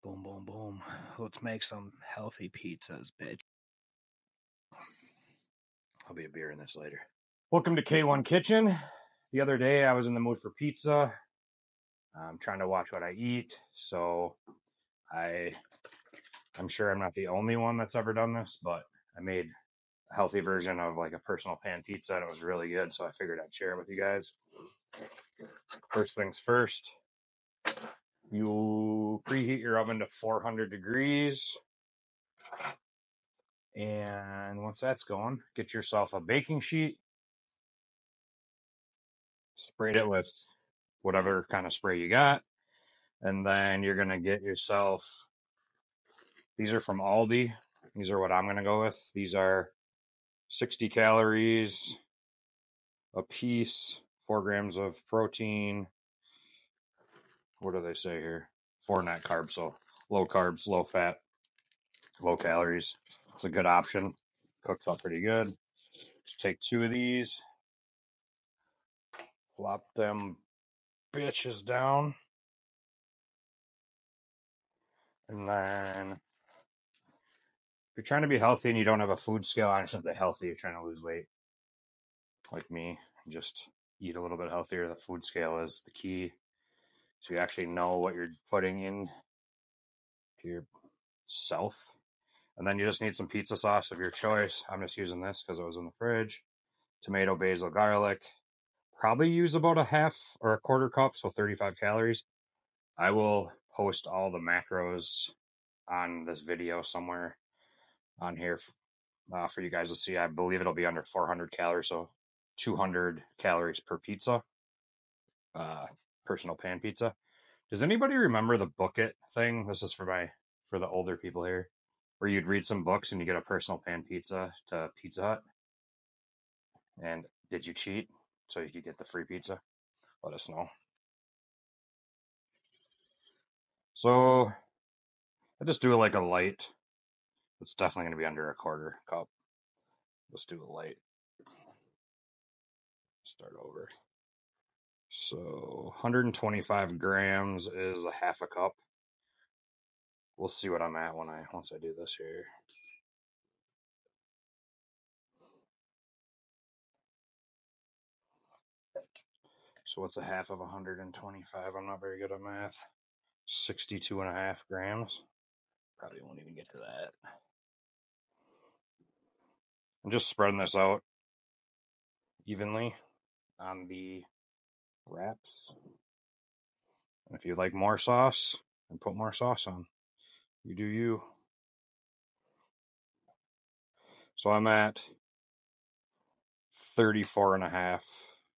Boom, boom, boom. Let's make some healthy pizzas, bitch. I'll be a beer in this later. Welcome to K1 Kitchen. The other day I was in the mood for pizza. I'm trying to watch what I eat, so I'm sure I'm not the only one that's ever done this, but I made a healthy version of like a personal pan pizza and it was really good, so I figured I'd share it with you guys. First things first, you preheat your oven to 400 degrees. And once that's going, get yourself a baking sheet. Sprayed it with whatever kind of spray you got. And then you're going to get yourself, these are from Aldi. These are what I'm going to go with. These are 60 calories a piece, 4 grams of protein. What do they say here? 4 net carbs, so low carbs, low fat, low calories. It's a good option. Cooks up pretty good. Just take 2 of these, flop them bitches down, and then if you're trying to be healthy and you don't have a food scale, I shouldn't say healthy, you're trying to lose weight, like me, just eat a little bit healthier. The food scale is the key, so you actually know what you're putting in to yourself. And then you just need some pizza sauce of your choice. I'm just using this because it was in the fridge. Tomato, basil, garlic. Probably use about a half or a quarter cup, so 35 calories. I will post all the macros on this video somewhere on here for you guys to see. I believe it'll be under 400 calories, so 200 calories per pizza, personal pan pizza. Does anybody remember the book it thing? This is for the older people here, where you'd read some books and you get a personal pan pizza to Pizza Hut. And did you cheat so you could get the free pizza? Let us know. So I just do like a light. It's definitely going to be under a quarter cup. Let's do a light. Start over. So 125 grams is a half a cup. We'll see what I'm at once I do this here. So what's a half of 125? I'm not very good at math. 62.5 grams. Probably won't even get to that. I'm just spreading this out evenly on the wraps. And if you like more sauce, then put more sauce on. You do you. So I'm at 34.5,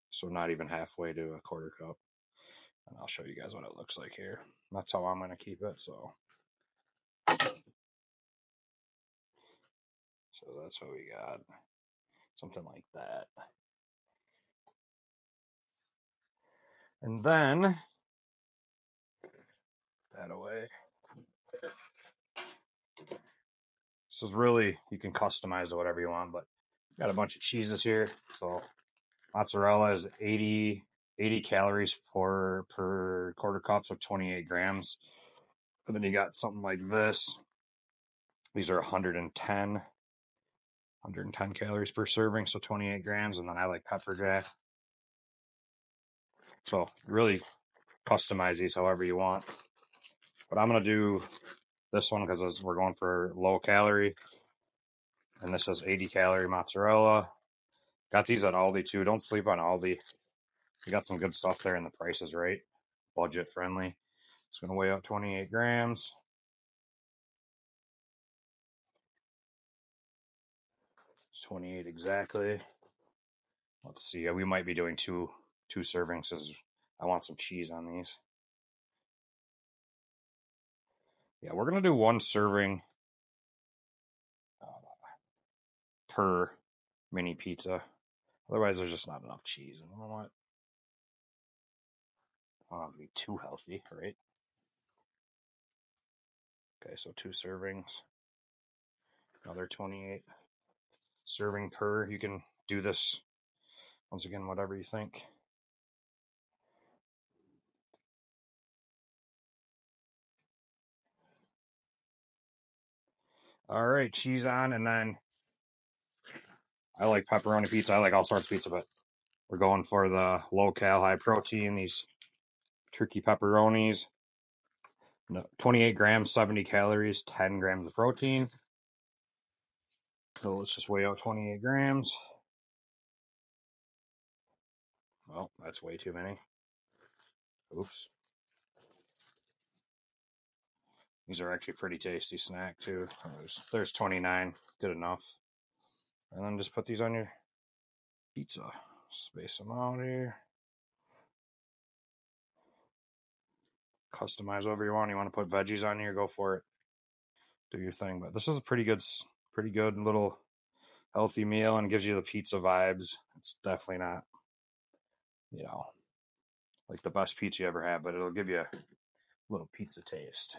so not even halfway to a quarter cup. And I'll show you guys what it looks like here. That's how I'm going to keep it. So that's what we got. Something like that. And then, that away. This is really, you can customize it whatever you want, but got a bunch of cheeses here. So mozzarella is 80 calories per quarter cup, so 28 grams. And then you got something like this. These are 110 calories per serving, so 28 grams. And then I like pepper jack. So really customize these however you want. But I'm going to do this one because we're going for low calorie. And this is 80 calorie mozzarella. Got these at Aldi too. Don't sleep on Aldi. You got some good stuff there and the price is right. Budget friendly. It's going to weigh out 28 grams. It's 28 exactly. Let's see. We might be doing two servings because I want some cheese on these. Yeah, we're going to do 1 serving per mini pizza. Otherwise, there's just not enough cheese. And I don't want it to be too healthy, right? Okay, so 2 servings. Another 28 serving per. You can do this, once again, whatever you think. All right, cheese on, and then I like pepperoni pizza. I like all sorts of pizza, but we're going for the low-cal, high-protein, these turkey pepperonis. 28 grams, 70 calories, 10 grams of protein. So let's just weigh out 28 grams. Well, that's way too many. Oops. These are actually pretty tasty snack too. There's 29, good enough. And then just put these on your pizza. Space them out here. Customize whatever you want. You want to put veggies on here, go for it. Do your thing. But this is a pretty good little healthy meal and gives you the pizza vibes. It's definitely not, like the best pizza you ever had, but it'll give you a little pizza taste.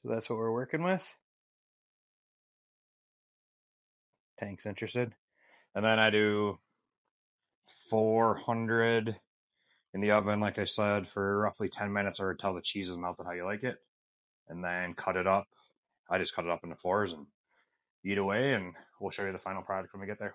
So that's what we're working with. Tank's interested. And then I do 400 in the oven, like I said, for roughly 10 minutes or until the cheese is melted how you like it. And then cut it up. I just cut it up into fours and eat away, and we'll show you the final product when we get there.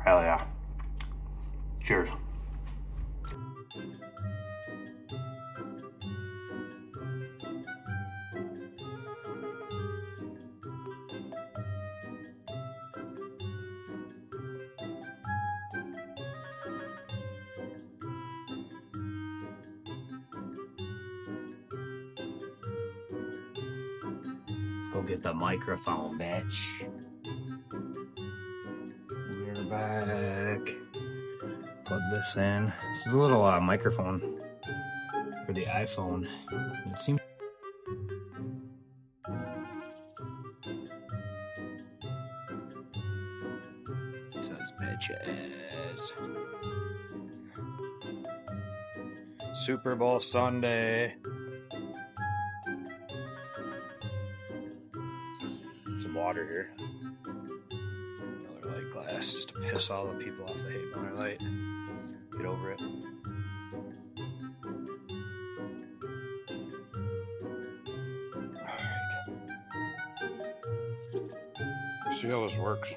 Hell yeah. Cheers. Let's go get the microphone, bitch. We're back. Plug this in. This is a little microphone for the iPhone. It seems. It says bitches. Super Bowl Sunday. Some water here. Miller Lite glass just to piss all the people off that hate Miller Lite. Get over it. Alright. See how this works.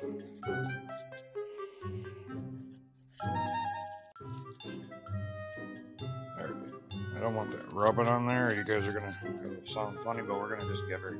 I don't want that rubbing on there. You guys are gonna sound funny, but we're gonna just give her.